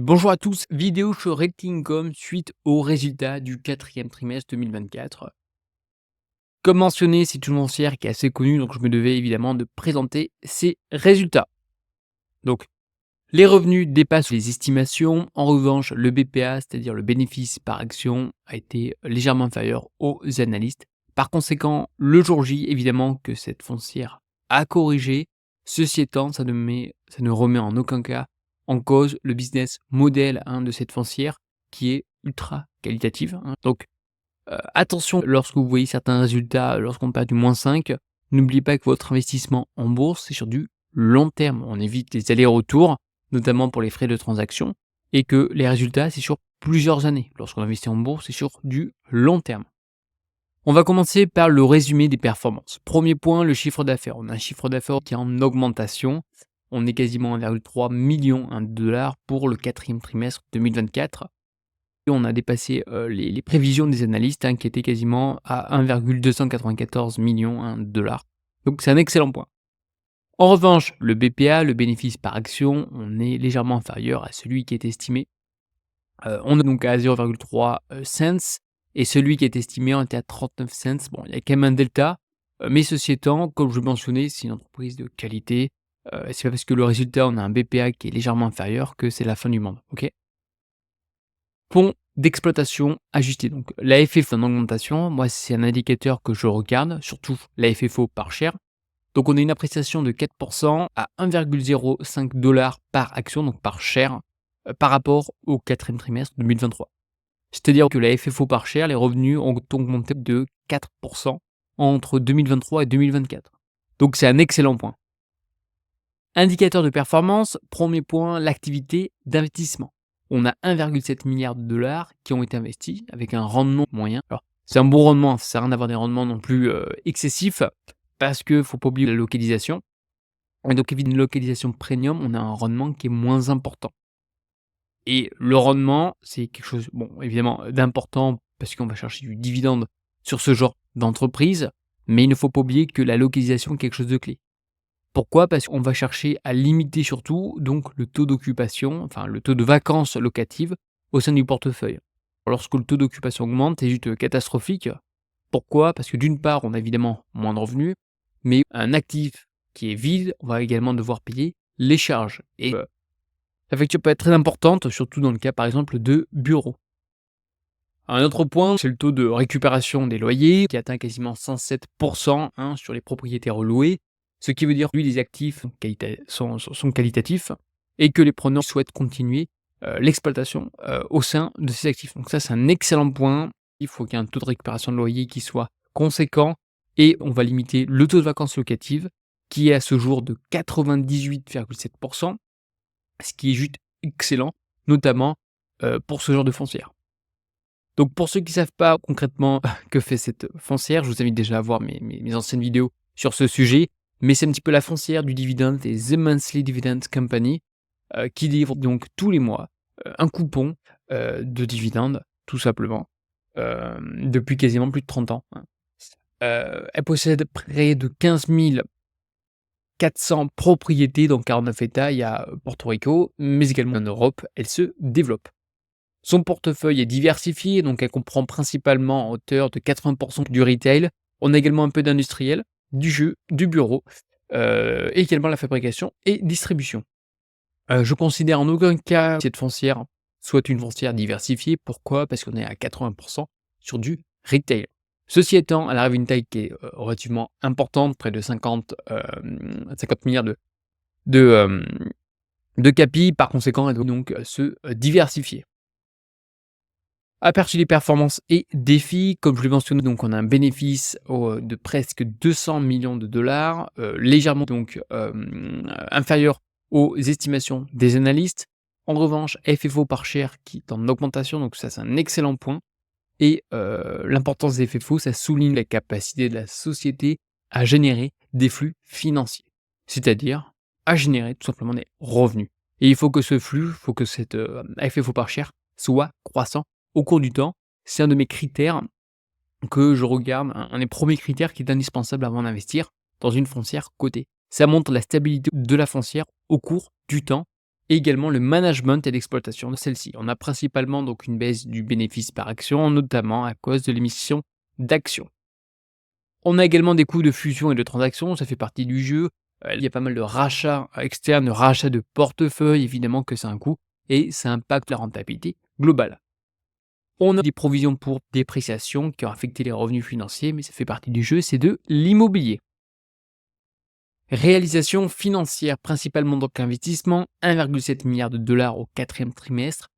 Bonjour à tous, vidéo sur Rectincom suite aux résultats du quatrième trimestre 2024. Comme mentionné, c'est une foncière qui est assez connue, donc je me devais évidemment de présenter ces résultats. Donc, les revenus dépassent les estimations. En revanche, le BPA, c'est-à-dire le bénéfice par action, a été légèrement inférieur aux analystes. Par conséquent, le jour J, évidemment que cette foncière a corrigé. Ceci étant, ça ne remet en aucun cas en cause le business model de cette foncière qui est ultra qualitative. Donc, attention lorsque vous voyez certains résultats, lorsqu'on perd du -5, n'oubliez pas que votre investissement en bourse, c'est sur du long terme. On évite les allers-retours, notamment pour les frais de transaction, et que les résultats, c'est sur plusieurs années. Lorsqu'on investit en bourse, c'est sur du long terme. On va commencer par le résumé des performances. Premier point, le chiffre d'affaires. On a un chiffre d'affaires qui est en augmentation. On est quasiment à 1,3 million de dollars pour le quatrième trimestre 2024. Et on a dépassé les prévisions des analystes qui étaient quasiment à 1,294 millions de dollars. Donc c'est un excellent point. En revanche, le BPA, le bénéfice par action, on est légèrement inférieur à celui qui est estimé. On est donc à 0,3 cents et celui qui est estimé on était à 39 cents. Bon, il y a quand même un delta, mais ceci étant, comme je le mentionnais, c'est une entreprise de qualité. C'est pas parce que le résultat, on a un BPA qui est légèrement inférieur que c'est la fin du monde, ok? Fonds d'exploitation ajusté. Donc la FFO en augmentation, moi c'est un indicateur que je regarde, surtout la FFO par share. Donc on a une appréciation de 4% à 1,05 $ par action, donc par share, par rapport au quatrième trimestre 2023. C'est-à-dire que la FFO par share, les revenus ont augmenté de 4% entre 2023 et 2024. Donc c'est un excellent point. Indicateur de performance, premier point, l'activité d'investissement. On a 1,7 milliard de dollars qui ont été investis avec un rendement moyen. Alors, c'est un bon rendement, ça sert à rien d'avoir des rendements non plus excessifs parce que faut pas oublier la localisation. Et donc, évidemment, une localisation premium, on a un rendement qui est moins important. Et le rendement, c'est quelque chose, bon, évidemment, d'important parce qu'on va chercher du dividende sur ce genre d'entreprise, mais il ne faut pas oublier que la localisation est quelque chose de clé. Pourquoi? Parce qu'on va chercher à limiter surtout donc le taux d'occupation, enfin le taux de vacances locatives au sein du portefeuille. Lorsque le taux d'occupation augmente, c'est juste catastrophique. Pourquoi? Parce que d'une part, on a évidemment moins de revenus, mais un actif qui est vide, on va également devoir payer les charges. Et la facture peut être très importante, surtout dans le cas par exemple de bureaux. Un autre point, c'est le taux de récupération des loyers qui atteint quasiment 107% sur les propriétés relouées. Ce qui veut dire que les actifs sont qualitatifs et que les preneurs souhaitent continuer l'exploitation au sein de ces actifs. Donc ça, c'est un excellent point. Il faut qu'il y ait un taux de récupération de loyer qui soit conséquent et on va limiter le taux de vacances locatives qui est à ce jour de 98,7%, ce qui est juste excellent, notamment pour ce genre de foncière. Donc pour ceux qui ne savent pas concrètement que fait cette foncière, je vous invite déjà à voir mes anciennes vidéos sur ce sujet. Mais c'est un petit peu la foncière du dividende et The Monthly Dividend Company qui livre donc tous les mois un coupon de dividende, tout simplement, depuis quasiment plus de 30 ans. Elle possède près de 15 400 propriétés dans 49 États. Il y a Porto Rico, mais également en Europe. Elle se développe. Son portefeuille est diversifié, donc elle comprend principalement à hauteur de 80% du retail. On a également un peu d'industriel, du jeu, du bureau, et également la fabrication et distribution. Je considère en aucun cas cette foncière soit une foncière diversifiée. Pourquoi? Parce qu'on est à 80% sur du retail. Ceci étant, elle arrive à une taille qui est relativement importante, près de 50 milliards de capi. Par conséquent, elle doit donc se diversifier. Aperçu des performances et défis, comme je l'ai mentionné, donc on a un bénéfice de presque 200 millions de dollars, légèrement donc inférieur aux estimations des analystes. En revanche, FFO par share qui est en augmentation, donc ça c'est un excellent point. Et l'importance des FFO, ça souligne la capacité de la société à générer des flux financiers, c'est-à-dire à générer tout simplement des revenus. Et il faut que ce flux, il faut que cette FFO par share soit croissant au cours du temps. C'est un de mes critères que je regarde, un des premiers critères qui est indispensable avant d'investir dans une foncière cotée. Ça montre la stabilité de la foncière au cours du temps et également le management et l'exploitation de celle-ci. On a principalement donc une baisse du bénéfice par action, notamment à cause de l'émission d'actions. On a également des coûts de fusion et de transaction, ça fait partie du jeu. Il y a pas mal de rachats externes, de rachats de portefeuille, évidemment que c'est un coût et ça impacte la rentabilité globale. On a des provisions pour dépréciation qui ont affecté les revenus financiers, mais ça fait partie du jeu, c'est de l'immobilier. Réalisation financière, principalement donc investissement, 1,7 milliard de dollars au quatrième trimestre.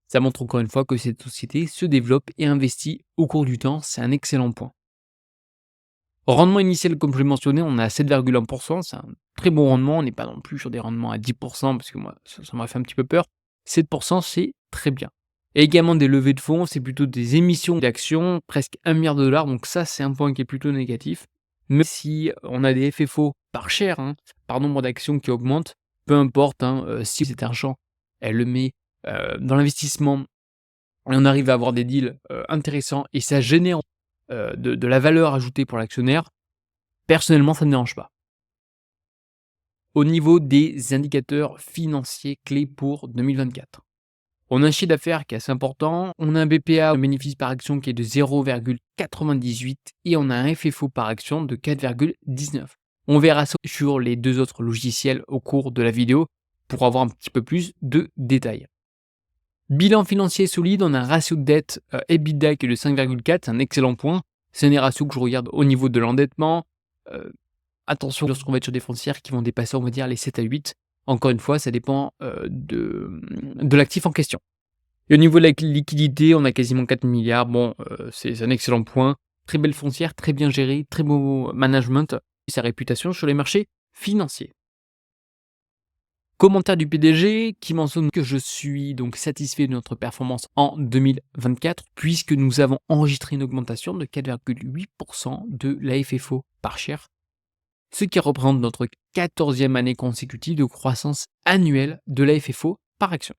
Ça montre encore une fois que cette société se développe et investit au cours du temps, c'est un excellent point. Rendement initial, comme je l'ai mentionné, on est à 7,1%, c'est un très bon rendement, on n'est pas non plus sur des rendements à 10%, parce que moi, ça m'aurait fait un petit peu peur. 7%, c'est très bien. Et également des levées de fonds, c'est plutôt des émissions d'actions, presque 1 milliard de dollars, donc ça, c'est un point qui est plutôt négatif. Mais si on a des FFO par share, par nombre d'actions qui augmentent, peu importe, si cet argent, elle le met dans l'investissement, et on arrive à avoir des deals intéressants, et ça génère de la valeur ajoutée pour l'actionnaire, personnellement, ça ne me dérange pas. Au niveau des indicateurs financiers clés pour 2024. On a un chiffre d'affaires qui est assez important, on a un BPA, un bénéfice par action qui est de 0,98 et on a un FFO par action de 4,19. On verra ça sur les deux autres logiciels au cours de la vidéo pour avoir un petit peu plus de détails. Bilan financier solide, on a un ratio de dette EBITDA qui est de 5,4, c'est un excellent point. C'est un ratio que je regarde au niveau de l'endettement. Attention lorsqu'on va être sur des foncières qui vont dépasser, on va dire, les 7 à 8. Encore une fois, ça dépend de l'actif en question. Et au niveau de la liquidité, on a quasiment 4 milliards. Bon, c'est un excellent point. Très belle foncière, très bien gérée, très beau management et sa réputation sur les marchés financiers. Commentaire du PDG qui mentionne que je suis donc satisfait de notre performance en 2024 puisque nous avons enregistré une augmentation de 4,8% de la FFO par share, ce qui représente notre 14e année consécutive de croissance annuelle de la FFO par action.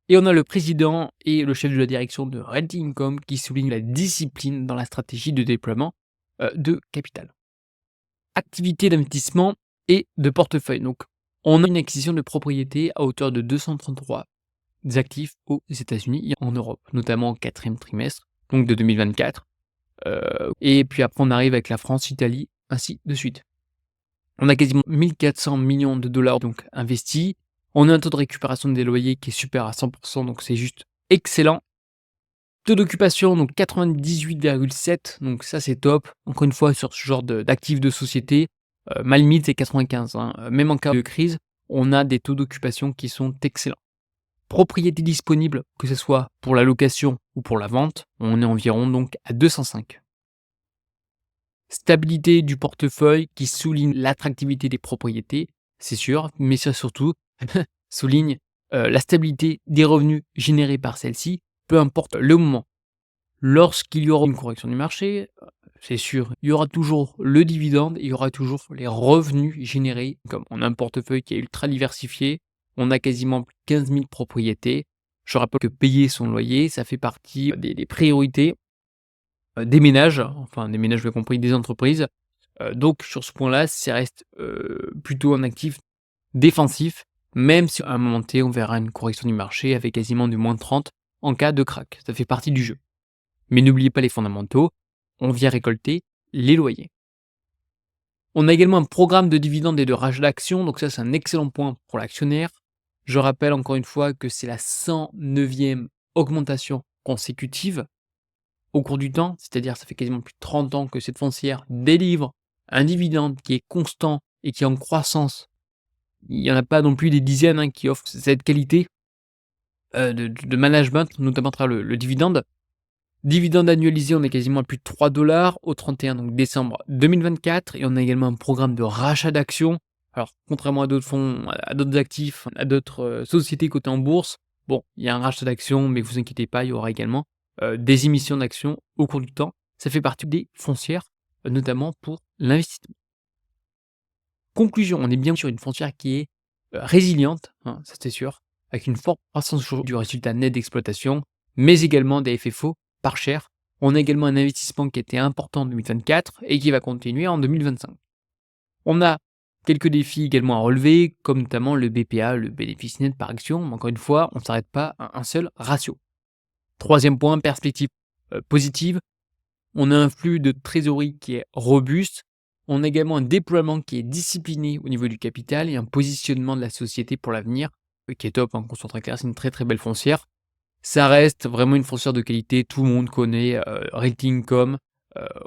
Et on a le président et le chef de la direction de Realty Income qui soulignent la discipline dans la stratégie de déploiement de capital. Activité d'investissement et de portefeuille. Donc, on a une acquisition de propriétés à hauteur de 233 actifs aux États-Unis et en Europe, notamment au quatrième trimestre, donc de 2024. Et puis après, on arrive avec la France, l'Italie, ainsi de suite. On a quasiment 1400 millions de dollars donc investis. On a un taux de récupération des loyers qui est super à 100%, donc c'est juste excellent. Taux d'occupation, donc 98,7, donc ça c'est top. Encore une fois, sur ce genre d'actifs de société, ma limite c'est 95. Même en cas de crise, on a des taux d'occupation qui sont excellents. Propriété disponible, que ce soit pour la location ou pour la vente, on est environ donc à 205. Stabilité du portefeuille qui souligne l'attractivité des propriétés, c'est sûr, mais ça surtout souligne la stabilité des revenus générés par celle-ci, peu importe le moment. Lorsqu'il y aura une correction du marché, c'est sûr, il y aura toujours le dividende, il y aura toujours les revenus générés. Comme on a un portefeuille qui est ultra diversifié, on a quasiment plus de 15 000 propriétés. Je rappelle que payer son loyer, ça fait partie des priorités des ménages, enfin des ménages, j'ai compris, des entreprises. Donc sur ce point-là, ça reste plutôt un actif défensif, même si à un moment T, on verra une correction du marché avec quasiment du moins 30 en cas de crack. Ça fait partie du jeu. Mais n'oubliez pas les fondamentaux, on vient récolter les loyers. On a également un programme de dividendes et de rachat d'actions, donc ça c'est un excellent point pour l'actionnaire. Je rappelle encore une fois que c'est la 109e augmentation consécutive au cours du temps, c'est-à-dire ça fait quasiment plus de 30 ans que cette foncière délivre un dividende qui est constant et qui est en croissance. Il n'y en a pas non plus des dizaines qui offrent cette qualité de management, notamment à travers le dividende. Dividende annualisé, on est quasiment à plus de 3 dollars au 31 donc décembre 2024 et on a également un programme de rachat d'actions. Alors, contrairement à d'autres fonds, à d'autres actifs, à d'autres sociétés cotées en bourse, bon, il y a un rachat d'actions, mais vous inquiétez pas, il y aura également des émissions d'actions au cours du temps. Ça fait partie des foncières, notamment pour l'investissement. Conclusion, on est bien sur une foncière qui est résiliente, ça c'est sûr, avec une forte croissance du résultat net d'exploitation, mais également des FFO par share. On a également un investissement qui était important en 2024 et qui va continuer en 2025. On a Quelques défis également à relever, comme notamment le BPA, le bénéfice net par action, mais encore une fois, on ne s'arrête pas à un seul ratio. Troisième point, perspective positive. On a un flux de trésorerie qui est robuste. On a également un déploiement qui est discipliné au niveau du capital et un positionnement de la société pour l'avenir qui est top, hein, qu'on soit très clair, c'est une très très belle foncière. Ça reste vraiment une foncière de qualité, tout le monde connaît Ratingcom,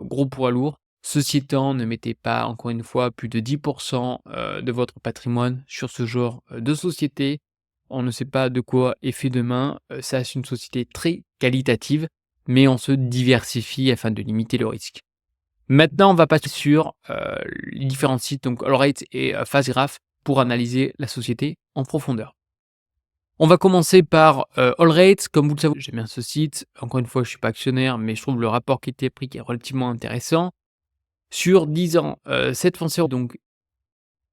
gros poids lourd. Ceci étant, ne mettez pas, encore une fois, plus de 10% de votre patrimoine sur ce genre de société. On ne sait pas de quoi est fait demain. Ça, c'est une société très qualitative, mais on se diversifie afin de limiter le risque. Maintenant, on va passer sur les différents sites, donc Allrate et Fastgraph, pour analyser la société en profondeur. On va commencer par Allrate. Comme vous le savez, j'aime bien ce site. Encore une fois, je ne suis pas actionnaire, mais je trouve le rapport qualité-prix qui est relativement intéressant. Sur 10 ans, cette foncière donc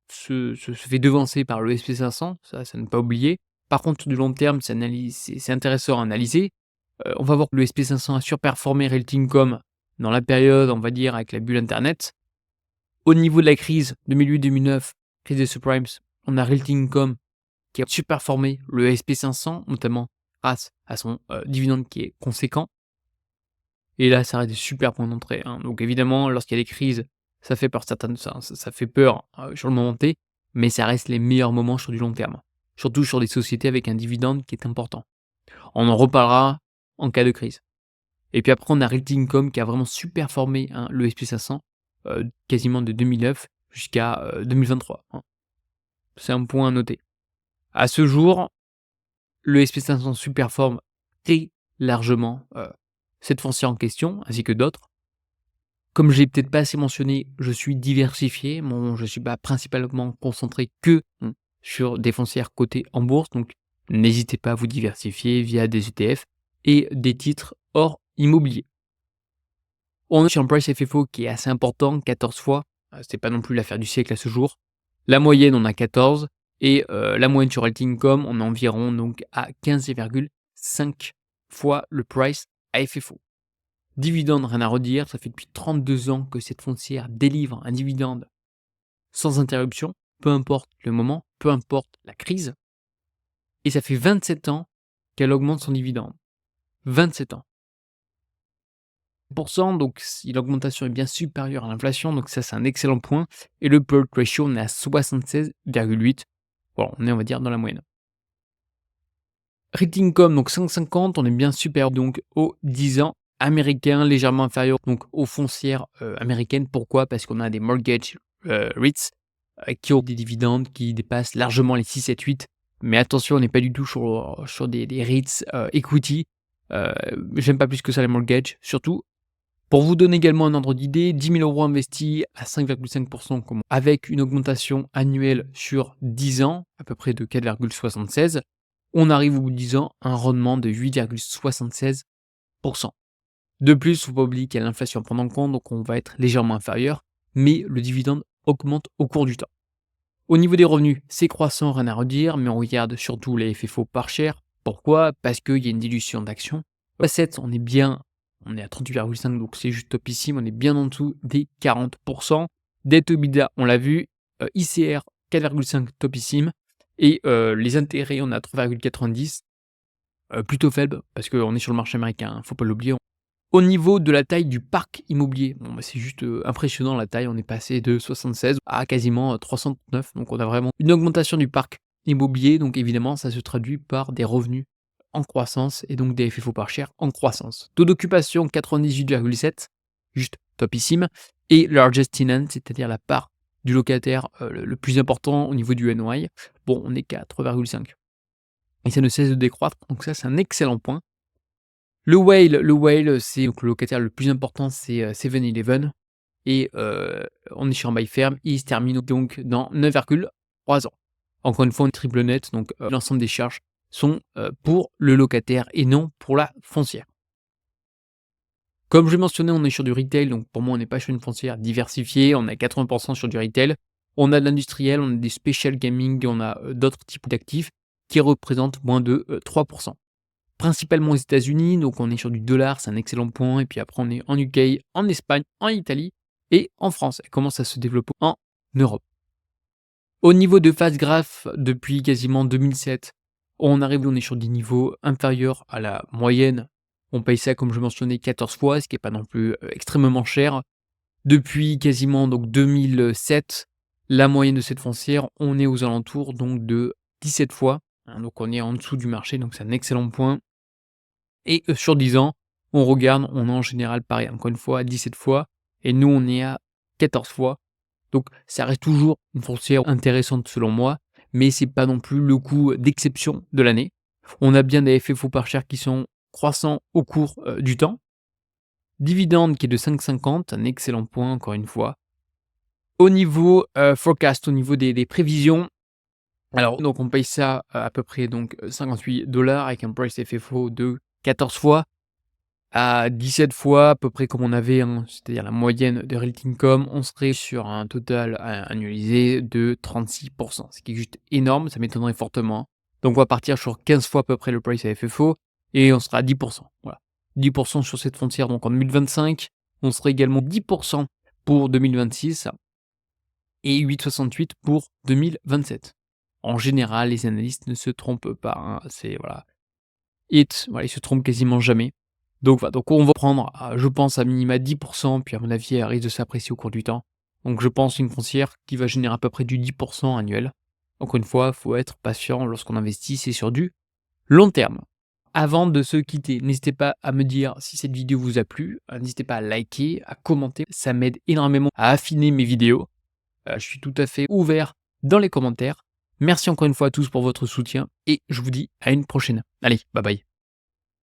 se fait devancer par le SP500, ça ne pas oublier. Par contre, sur du long terme, c'est intéressant à analyser. On va voir que le SP500 a surperformé Realty.com dans la période, on va dire, avec la bulle internet. Au niveau de la crise 2008-2009, crise des subprimes, on a Realty.com qui a surperformé le SP500, notamment grâce à son dividende qui est conséquent. Et là, ça reste des super points d'entrée, hein. Donc évidemment, lorsqu'il y a des crises, ça fait peur ça fait peur sur le moment T, mais ça reste les meilleurs moments sur du long terme. Surtout sur des sociétés avec un dividende qui est important. On en reparlera en cas de crise. Et puis après, on a Realty.com qui a vraiment surperformé, hein, le SP500, quasiment de 2009 jusqu'à 2023, hein. C'est un point à noter. À ce jour, le SP500 surperforme très largement cette foncière en question, ainsi que d'autres. Comme je l'ai peut-être pas assez mentionné, je suis diversifié. Je ne suis pas principalement concentré que sur des foncières cotées en bourse. Donc, n'hésitez pas à vous diversifier via des ETF et des titres hors immobilier. On est sur un price FFO qui est assez important, 14 fois. C'est pas non plus l'affaire du siècle à ce jour. La moyenne, on a 14. Et la moyenne sur Realty.com, on est environ donc à 15,5 fois le price à FFO. Dividende, rien à redire, ça fait depuis 32 ans que cette foncière délivre un dividende sans interruption, peu importe le moment, peu importe la crise. Et ça fait 27 ans qu'elle augmente son dividende. 27 ans. Donc si l'augmentation est bien supérieure à l'inflation, donc ça c'est un excellent point. Et le PERT ratio, on est à 76,8. Bon, on est, on va dire, dans la moyenne. Ratingcom, donc 5,50, on est bien supérieur donc aux 10 ans américains, légèrement inférieur donc aux foncières américaines. Pourquoi? Parce qu'on a des mortgage REITs qui ont des dividendes qui dépassent largement les 6, 7, 8. Mais attention, on n'est pas du tout sur des REITs equity. J'aime pas plus que ça les mortgage. Surtout, pour vous donner également un ordre d'idée, 10 000 € investis à 5,5% avec une augmentation annuelle sur 10 ans, à peu près de 4,76%. On arrive au bout de 10 ans à un rendement de 8,76%. De plus, il ne faut pas oublier qu'il y a l'inflation à prendre en compte, donc on va être légèrement inférieur, mais le dividende augmente au cours du temps. Au niveau des revenus, c'est croissant, rien à redire, mais on regarde surtout les FFO par share. Pourquoi? Parce qu'il y a une dilution d'actions. Assets, on est à 38,5, donc c'est juste topissime, on est bien en dessous des 40%. Dette EBITDA, on l'a vu, ICR 4,5 topissime. Et les intérêts, on a 3,90, plutôt faible, parce qu'on est sur le marché américain, faut pas l'oublier. Au niveau de la taille du parc immobilier, c'est juste impressionnant la taille, on est passé de 76 à quasiment 339, donc on a vraiment une augmentation du parc immobilier, donc évidemment ça se traduit par des revenus en croissance et donc des FFO par share en croissance. Taux d'occupation 98,7, juste topissime, et largest tenant, c'est-à-dire la part du locataire le plus important au niveau du NOI, on est qu'à 3,5. Et ça ne cesse de décroître, donc ça c'est un excellent point. Le whale, c'est donc le locataire le plus important, c'est 7-Eleven, et on est sur un bail ferme, il se termine donc dans 9,3 ans. Encore une fois, on est triple net, donc l'ensemble des charges sont pour le locataire et non pour la foncière. Comme je l'ai mentionné, on est sur du retail, donc pour moi, on n'est pas sur une foncière diversifiée, on est à 80% sur du retail. On a de l'industriel, on a des special gaming, on a d'autres types d'actifs qui représentent moins de 3%. Principalement aux États-Unis, donc on est sur du dollar, c'est un excellent point. Et puis après, on est en UK, en Espagne, en Italie et en France. Elle commence à se développer en Europe. Au niveau de phase graphe, depuis quasiment 2007, on est sur des niveaux inférieurs à la moyenne. On paye ça, comme je mentionnais, 14 fois, ce qui est pas non plus, extrêmement cher. Depuis quasiment donc 2007, la moyenne de cette foncière, on est aux alentours donc de 17 fois, hein, donc on est en dessous du marché, donc c'est un excellent point. Et sur 10 ans, on regarde, on est en général pareil, encore une fois à 17 fois et nous on est à 14 fois. Donc ça reste toujours une foncière intéressante selon moi, mais c'est pas non plus le coup d'exception de l'année. On a bien des FFO par share qui sont croissants au cours, du temps. Dividende qui est de 5,50, un excellent point encore une fois. Au niveau, forecast, au niveau des prévisions, alors donc on paye ça à peu près donc, 58 avec un price FFO de 14 fois. À 17 fois, à peu près comme on avait, hein, c'est-à-dire la moyenne de Realty Income, on serait sur un total annualisé de 36, ce qui est juste énorme, ça m'étonnerait fortement. Donc on va partir sur 15 fois à peu près le price à FFO et on sera à 10. Voilà. 10 sur cette foncière donc en 2025. On serait également 10 pour 2026 et 8,68 pour 2027. En général, les analystes ne se trompent pas, hein, c'est voilà. Voilà, ils se trompent quasiment jamais. Donc voilà, donc on va prendre, je pense à minima 10 puis à mon avis, elle risque de s'apprécier au cours du temps. Donc je pense une foncière qui va générer à peu près du 10 annuel. Encore une fois, il faut être patient lorsqu'on investit, c'est sur du long terme. Avant de se quitter, n'hésitez pas à me dire si cette vidéo vous a plu, n'hésitez pas à liker, à commenter, ça m'aide énormément à affiner mes vidéos. Je suis tout à fait ouvert dans les commentaires. Merci encore une fois à tous pour votre soutien et je vous dis à une prochaine. Allez, bye bye.